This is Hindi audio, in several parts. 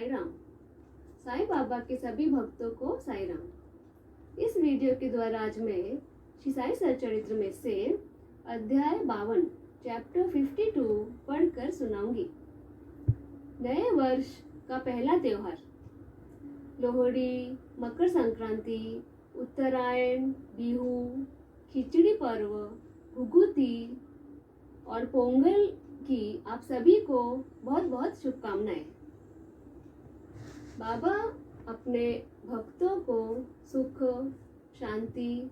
साई राम। साईं बाबा के सभी भक्तों को साई राम। इस वीडियो के द्वारा आज मैं श्री साई सच्चरित्र में से अध्याय 52 चैप्टर 52 पढ़कर सुनाऊंगी। नए वर्ष का पहला त्योहार लोहड़ी, मकर संक्रांति, उत्तरायण, बिहू, खिचड़ी पर्व, भुगुती और पोंगल की आप सभी को बहुत बहुत शुभकामनाएं। बाबा अपने भक्तों को सुख शांति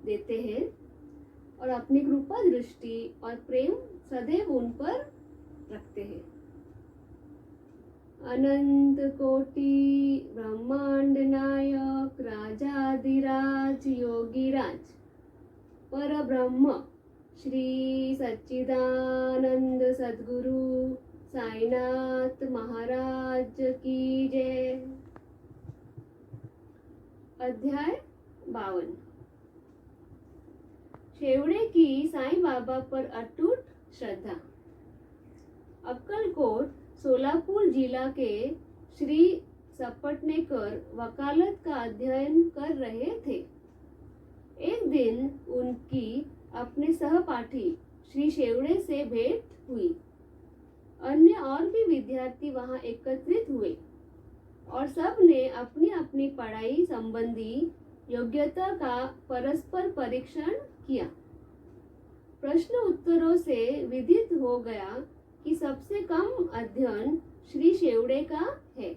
देते हैं और अपनी कृपा दृष्टि और प्रेम सदैव उन पर रखते हैं। अनंत कोटि ब्रह्मांड नायक राजाधिराज योगीराज पर ब्रह्म श्री सच्चिदानंद सद्गुरु साईनाथ महाराज की जय। अध्याय 52 शेवड़े की साईं बाबा पर अटूट श्रद्धा। अक्कलकोट सोलापुर जिला के श्री सपटनेकर वकालत का अध्ययन कर रहे थे। एक दिन उनकी अपने सहपाठी श्री शेवड़े से भेंट हुई। अन्य और भी विद्यार्थी वहां एकत्रित हुए और सब ने अपनी अपनी पढ़ाई संबंधी योग्यता का परस्पर परीक्षण किया। प्रश्न उत्तरों से विदित हो गया कि सबसे कम अध्ययन श्री शेवड़े का है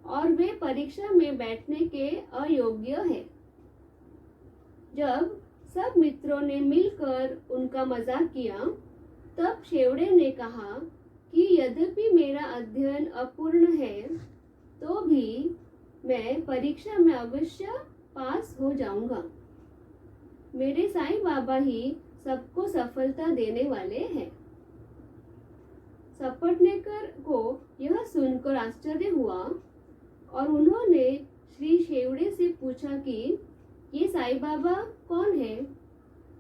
और वे परीक्षा में बैठने के अयोग्य है। जब सब मित्रों ने मिलकर उनका मजाक किया, तब शेवड़े ने कहा कि यद्यपि मेरा अध्ययन अपूर्ण है तो भी मैं परीक्षा में अवश्य पास हो जाऊंगा। मेरे साईं बाबा ही सबको सफलता देने वाले हैं। सपटनेकर को यह सुनकर आश्चर्य हुआ और उन्होंने श्री शेवड़े से पूछा कि ये साईं बाबा कौन है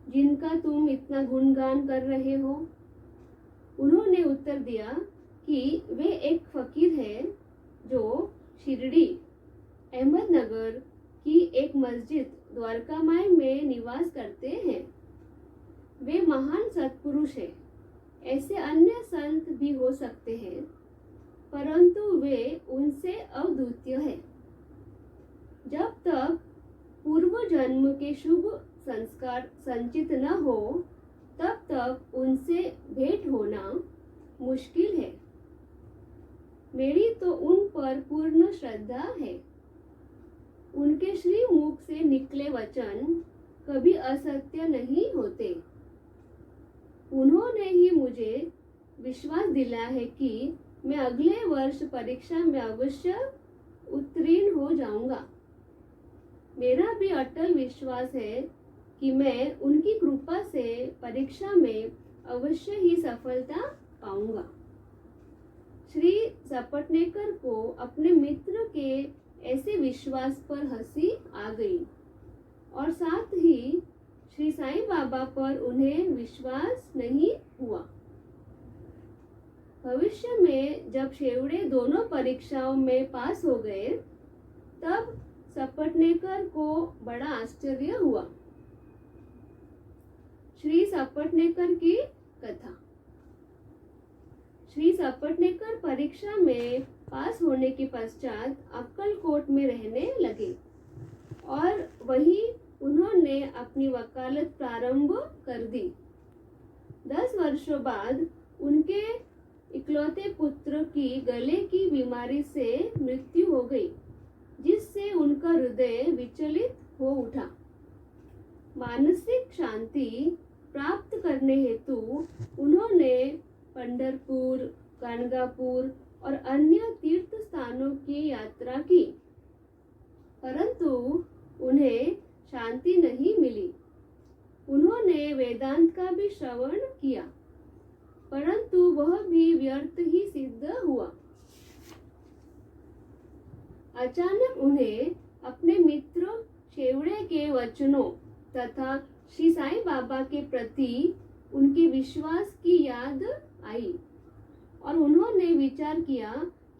जिनका तुम इतना गुणगान कर रहे हो? उन्होंने उत्तर दिया कि वे एक फकीर है जो शिरडी अहमदनगर की एक मस्जिद द्वारकामाई में निवास करते हैं। वे महान सत्पुरुष है। ऐसे अन्य संत भी हो सकते हैं, परंतु वे उनसे अद्वितीय है। जब तक पूर्व जन्म के शुभ संस्कार संचित न हो तब तक उनसे भेंट होना मुश्किल है। मेरी तो उन पर पूर्ण श्रद्धा है। उनके श्री मुख से निकले वचन कभी असत्य नहीं होते। उन्होंने ही मुझे विश्वास दिलाया है कि मैं अगले वर्ष परीक्षा में अवश्य उत्तीर्ण हो जाऊंगा। मेरा भी अटल विश्वास है कि मैं उनकी कृपा से परीक्षा में अवश्य ही सफलता पाऊंगा। श्री सपटनेकर को अपने मित्र के ऐसे विश्वास पर हंसी आ गई और साथ ही श्री साईं बाबा पर उन्हें विश्वास नहीं हुआ। भविष्य में जब शेवड़े दोनों परीक्षाओं में पास हो गए, तब सपटनेकर को बड़ा आश्चर्य हुआ। श्री सपटनेकर की कथा। श्री सपटनेकर परीक्षा में पास होने के पश्चात अक्कलकोट में रहने लगे और वहीं उन्होंने अपनी वकालत प्रारंभ कर दी। 10 वर्षों बाद उनके इकलौते पुत्र की गले की बीमारी से मृत्यु हो गई, जिससे उनका हृदय विचलित हो उठा। मानसिक शांति प्राप्त करने हेतु उन्होंने पंढरपुर, गाणगापुर और अन्य तीर्थ स्थानों की यात्रा की, परंतु उन्हें शांति नहीं मिली। उन्होंने वेदांत का भी श्रवण किया, परंतु वह भी व्यर्थ ही सिद्ध हुआ। अचानक उन्हें अपने मित्र शेवड़े के वचनों तथा श्री साईं बाबा के प्रति उनके विश्वास की याद आई और उन्होंने विचार किया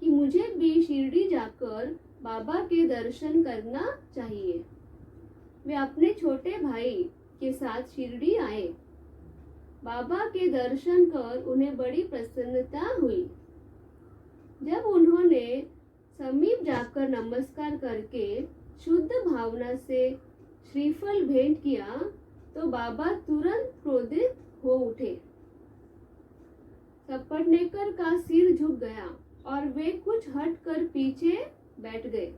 कि मुझे भी शिरडी जाकर बाबा के दर्शन करना चाहिए। वे अपने छोटे भाई के साथ शिरडी आए। बाबा के दर्शन कर उन्हें बड़ी प्रसन्नता हुई। जब उन्होंने समीप जाकर नमस्कार करके शुद्ध भावना से श्रीफल भेंट किया तो बाबा तुरंत क्रोधित हो उठे। सपटनेकर का सिर झुक गया और वे कुछ हट कर पीछे बैठ गए।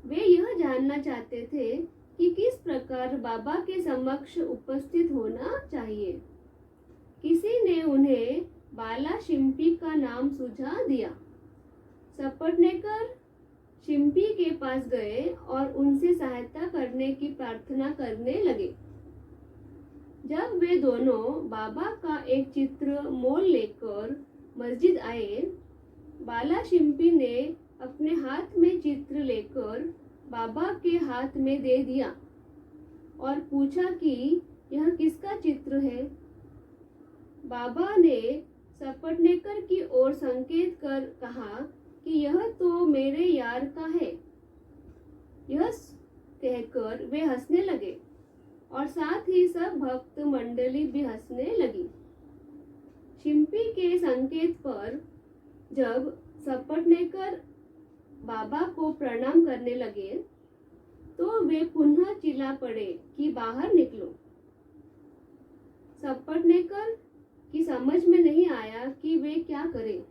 वे यह जानना चाहते थे कि किस प्रकार बाबा के समक्ष उपस्थित होना चाहिए। किसी ने उन्हें बाला शिम्पी का नाम सुझा दिया। सपटनेकर शिम्पी के पास गए और उनसे सहायता करने की प्रार्थना करने लगे। जब वे दोनों बाबा का एक चित्र मोल लेकर मस्जिद आए, बाला शिम्पी ने अपने हाथ में चित्र लेकर बाबा के हाथ में दे दिया और पूछा कि यह किसका चित्र है। बाबा ने सपटनेकर की ओर संकेत कर कहा कि यह तो मेरे यार का है। यह कहकर वे हंसने लगे और साथ ही सब भक्त मंडली भी हंसने लगी। शिम्पी के संकेत पर जब सपटनेकर बाबा को प्रणाम करने लगे तो वे पुनः चिल्ला पड़े कि बाहर निकलो। सपटनेकर की समझ में नहीं आया कि वे क्या करें।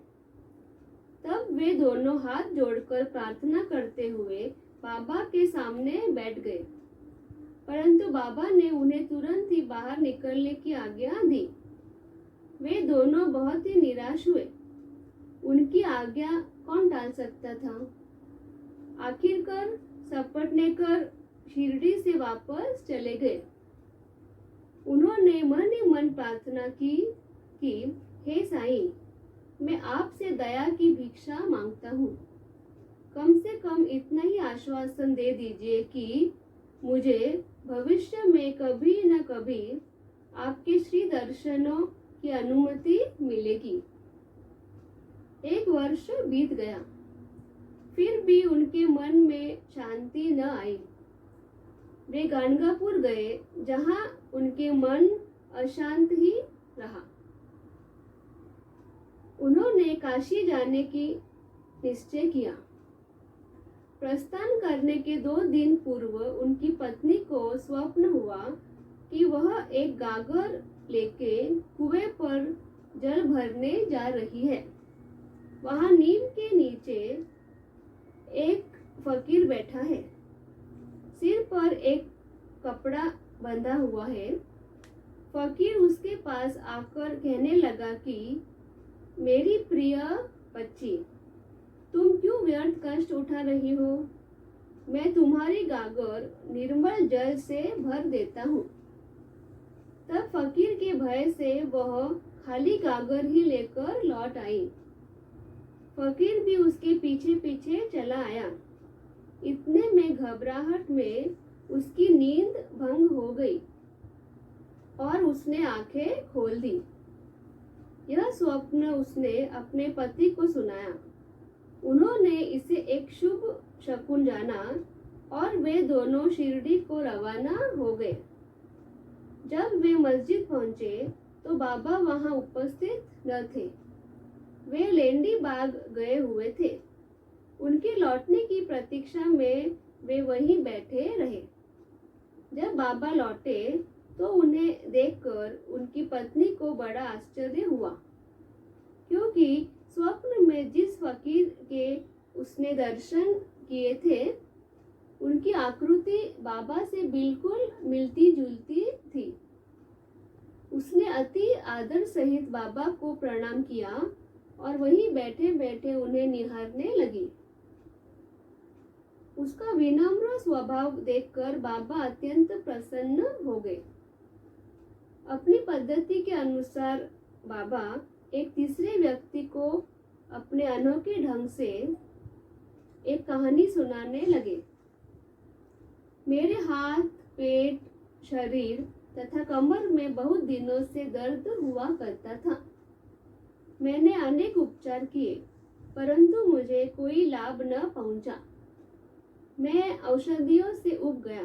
तब वे दोनों हाथ जोड़कर प्रार्थना करते हुए बाबा के सामने बैठ गए, परंतु बाबा ने उन्हें तुरंत ही बाहर निकलने की आज्ञा दी। वे दोनों बहुत ही निराश हुए। उनकी आज्ञा कौन टाल सकता था। आखिरकार सपटनेकर शिरडी से वापस चले गए। उन्होंने मन ही मन प्रार्थना की कि हे साईं, मैं आपसे दया की भिक्षा मांगता हूँ। कम से कम इतना ही आश्वासन दे दीजिए कि मुझे भविष्य में कभी न कभी आपके श्री दर्शनों की अनुमति मिलेगी। 1 वर्ष बीत गया, फिर भी उनके मन में शांति न आई। वे गाणगापुर गए, जहां उनके मन अशांत ही रहा। उन्होंने काशी जाने की निश्चय किया। प्रस्थान करने के 2 दिन पूर्व उनकी पत्नी को स्वप्न हुआ कि वह एक गागर लेके कुएं पर जल भरने जा रही है। वहां नीम के नीचे एक फकीर बैठा है। सिर पर एक कपड़ा बंधा हुआ है। फकीर उसके पास आकर कहने लगा कि मेरी प्रिय बच्ची, तुम क्यों व्यर्थ कष्ट उठा रही हो? मैं तुम्हारी गागर निर्मल जल से भर देता हूँ। तब फकीर के भय से वह खाली गागर ही लेकर लौट आई। फकीर भी उसके पीछे पीछे चला आया। इतने में घबराहट में उसकी नींद भंग हो गई और उसने आंखें खोल दी। यह स्वप्न उसने अपने पति को सुनाया। उन्होंने इसे एक शुभ शकुन जाना और वे दोनों शिरडी को रवाना हो गए। जब वे मस्जिद पहुंचे तो बाबा वहां उपस्थित न थे। वे लेंडी बाग गए हुए थे। उनके लौटने की प्रतीक्षा में वे वहीं बैठे रहे। जब बाबा लौटे तो उन्हें देखकर उनकी पत्नी को बड़ा आश्चर्य हुआ, क्योंकि स्वप्न में जिस फकीर के उसने दर्शन किए थे उनकी आकृति बाबा से बिल्कुल मिलती जुलती थी। उसने अति आदर सहित बाबा को प्रणाम किया और वहीं बैठे बैठे उन्हें निहारने लगी। उसका विनम्र स्वभाव देखकर बाबा अत्यंत प्रसन्न हो गए। अपनी पद्धति के अनुसार बाबा एक तीसरे व्यक्ति को अपने अनोखे ढंग से एक कहानी सुनाने लगे। मेरे हाथ, पेट, शरीर तथा कमर में बहुत दिनों से दर्द हुआ करता था। मैंने अनेक उपचार किए, परंतु मुझे कोई लाभ न पहुंचा। मैं औषधियों से उब गया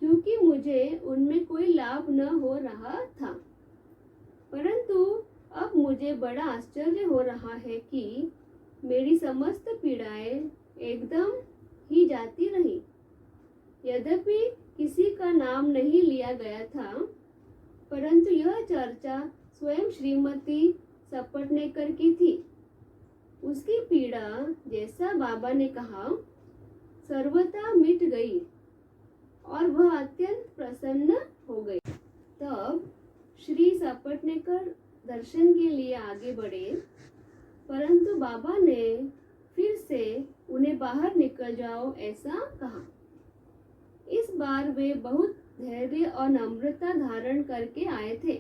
क्योंकि मुझे उनमें कोई लाभ न हो रहा था। परंतु अब मुझे बड़ा आश्चर्य हो रहा है कि मेरी समस्त पीड़ाएं एकदम ही जाती रही। यद्यपि किसी का नाम नहीं लिया गया था, परंतु यह चर्चा स्वयं श्रीमती सपटनेकर की थी। उसकी पीड़ा, जैसा बाबा ने कहा, सर्वथा मिट गई और वह अत्यंत प्रसन्न हो गई। तब श्री सपटनेकर दर्शन के लिए आगे बढ़े, परंतु बाबा ने फिर से उन्हें बाहर निकल जाओ ऐसा कहा। इस बार वे बहुत धैर्य और नम्रता धारण करके आए थे।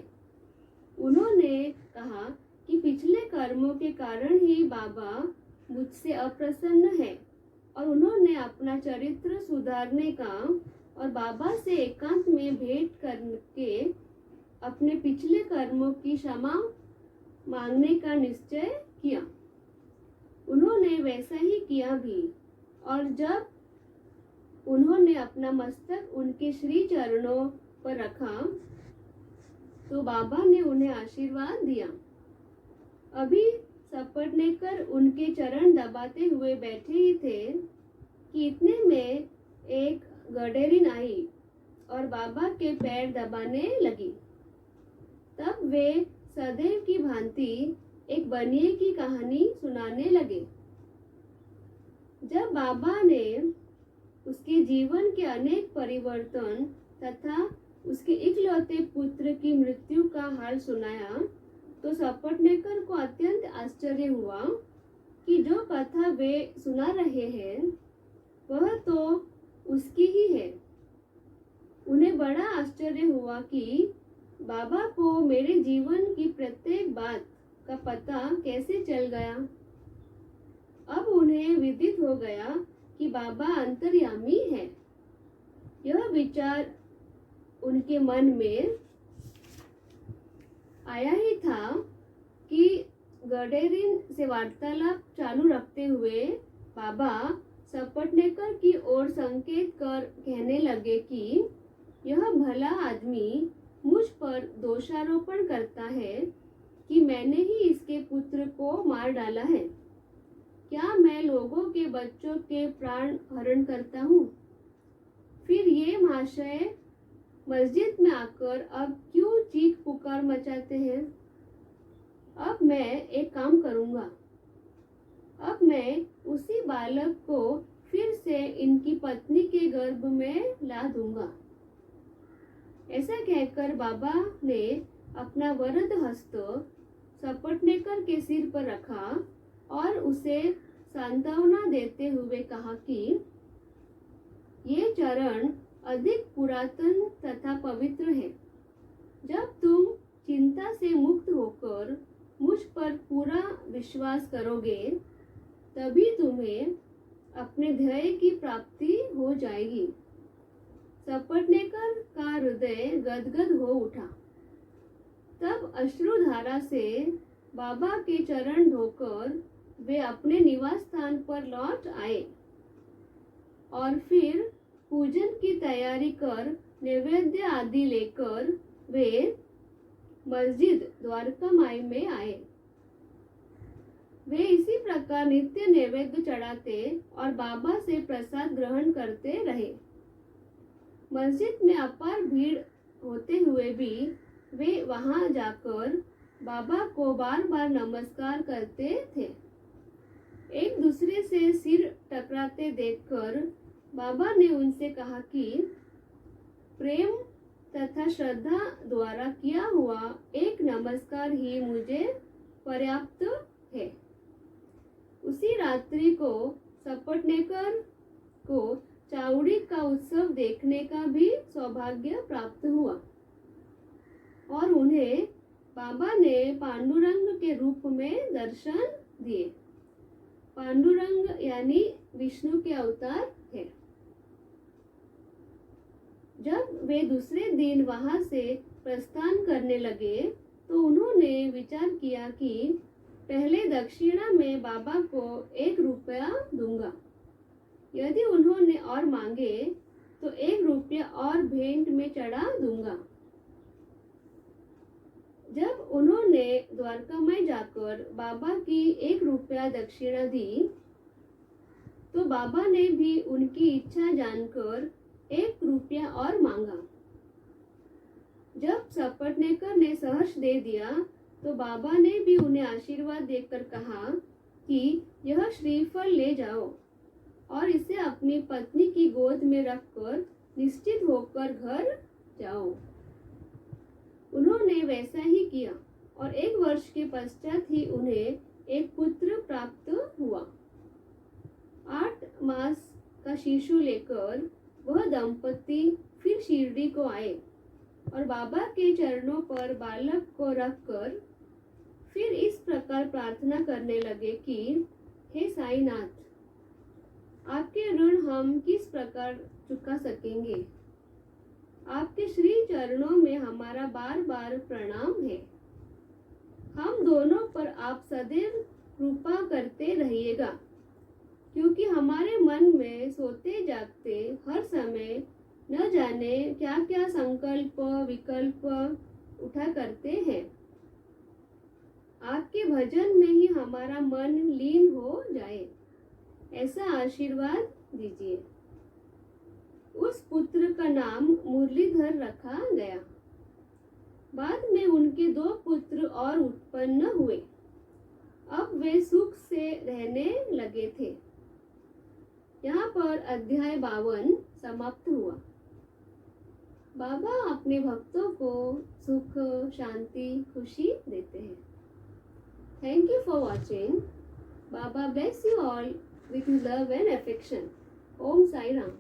उन्होंने कहा कि पिछले कर्मों के कारण ही बाबा मुझसे अप्रसन्न है और उन्होंने अपना चरित्र सुधारने का और बाबा से एकांत में भेंट करके अपने पिछले कर्मों की क्षमा मांगने का निश्चय किया। उन्होंने वैसा ही किया भी, और जब उन्होंने अपना मस्तक उनके श्री चरणों पर रखा तो बाबा ने उन्हें आशीर्वाद दिया। अभी सपटनेकर उनके चरण दबाते हुए बैठे ही थे कि इतने में एक गडेरिन आई और बाबा के पैर दबाने लगी। तब वे सदैव की भांति एक बनिए की कहानी सुनाने लगे। जब बाबा ने उसके जीवन के अनेक परिवर्तन तथा उसके इकलौते पुत्र की मृत्यु का हाल सुनाया तो सपटनेकर को अत्यंत आश्चर्य हुआ कि जो कथा वे सुना रहे हैं वह तो उसकी ही है। उन्हें बड़ा आश्चर्य हुआ कि बाबा को मेरे जीवन की प्रत्येक बात का पता कैसे चल गया। अब उन्हें विदित हो गया कि बाबा अंतर्यामी है। यह विचार उनके मन में आया ही था कि गडेरिन से वार्तालाप चालू रखते हुए बाबा सपटनेकर की ओर संकेत कर कहने लगे कि यह भला आदमी मुझ पर दोषारोपण करता है कि मैंने ही इसके पुत्र को मार डाला है। क्या मैं लोगों के बच्चों के प्राण हरण करता हूँ? फिर ये महाशय मस्जिद में आकर अब क्यों चीख पुकार मचाते हैं? अब मैं एक काम करूंगा। अब मैं उसी बालक को फिर से इनकी पत्नी के गर्भ में ला दूंगा। ऐसा कहकर बाबा ने अपना वरद हस्त सपटनेकर के सिर पर रखा और उसे सांत्वना देते हुए कहा कि ये चरण अधिक पुरातन तथा पवित्र है। जब तुम चिंता से मुक्त होकर मुझ पर पूरा विश्वास करोगे तभी तुम्हें अपने ध्येय की प्राप्ति हो जाएगी। सपटनेकर का हृदय गदगद हो उठा। तब अश्रुधारा से बाबा के चरण धोकर वे अपने निवास स्थान पर लौट आए और फिर पूजन की तैयारी कर नैवेद्य आदि लेकर वे मस्जिद द्वारका माई में आए। वे इसी प्रकार नित्य नैवेद्य चढ़ाते और बाबा से प्रसाद ग्रहण करते रहे। मस्जिद में अपार भीड़ होते हुए भी वे वहां जाकर बाबा को बार बार नमस्कार करते थे। एक दूसरे से सिर टकराते देखकर बाबा ने उनसे कहा कि प्रेम तथा श्रद्धा द्वारा किया हुआ एक नमस्कार ही मुझे पर्याप्त है। उसी रात्रि को सपटनेकर को चावड़ी का उत्सव देखने का भी सौभाग्य प्राप्त हुआ और उन्हें बाबा ने पांडुरंग के रूप में दर्शन दिए। पांडुरंग यानी विष्णु के अवतार है। जब वे दूसरे दिन वहां से प्रस्थान करने लगे तो उन्होंने विचार किया कि पहले दक्षिणा में बाबा को 1 रुपया दूंगा। यदि उन्होंने और मांगे तो 1 रुपया और भेंट में चढ़ा दूंगा। जब उन्होंने द्वारकामाई जाकर बाबा की 1 रुपया दक्षिणा दी तो बाबा ने भी उनकी इच्छा जानकर 1 रुपया और मांगा। जब सपटनेकर ने सहर्ष दे दिया तो बाबा ने भी उन्हें आशीर्वाद देकर कहा कि यह श्रीफल ले जाओ और इसे अपनी पत्नी की गोद में रखकर निश्चित होकर घर जाओ। उन्होंने वैसा ही किया और 1 वर्ष के पश्चात ही उन्हें एक पुत्र प्राप्त हुआ। 8 मास का शिशु लेकर वह दंपति फिर शिरडी को आए और बाबा के चरणों पर बालक को रखकर फिर इस प्रकार प्रार्थना करने लगे कि हे साईनाथ, आपके ऋण हम किस प्रकार चुका सकेंगे। आपके श्री चरणों में हमारा बार बार प्रणाम है। हम दोनों पर आप सदैव कृपा करते रहिएगा, क्योंकि हमारे मन में सोते जागते हर समय न जाने क्या क्या संकल्प विकल्प उठा करते हैं। आपके भजन में ही हमारा मन लीन हो जाए, ऐसा आशीर्वाद दीजिए। उस पुत्र का नाम मुरलीधर रखा गया। बाद में उनके 2 पुत्र और उत्पन्न हुए। अब वे सुख से रहने लगे थे। यहाँ पर अध्याय 52 समाप्त हुआ। बाबा अपने भक्तों को सुख, शांति, खुशी देते हैं। Thank you for watching. Baba bless you all with love and affection. Om Sai Ram.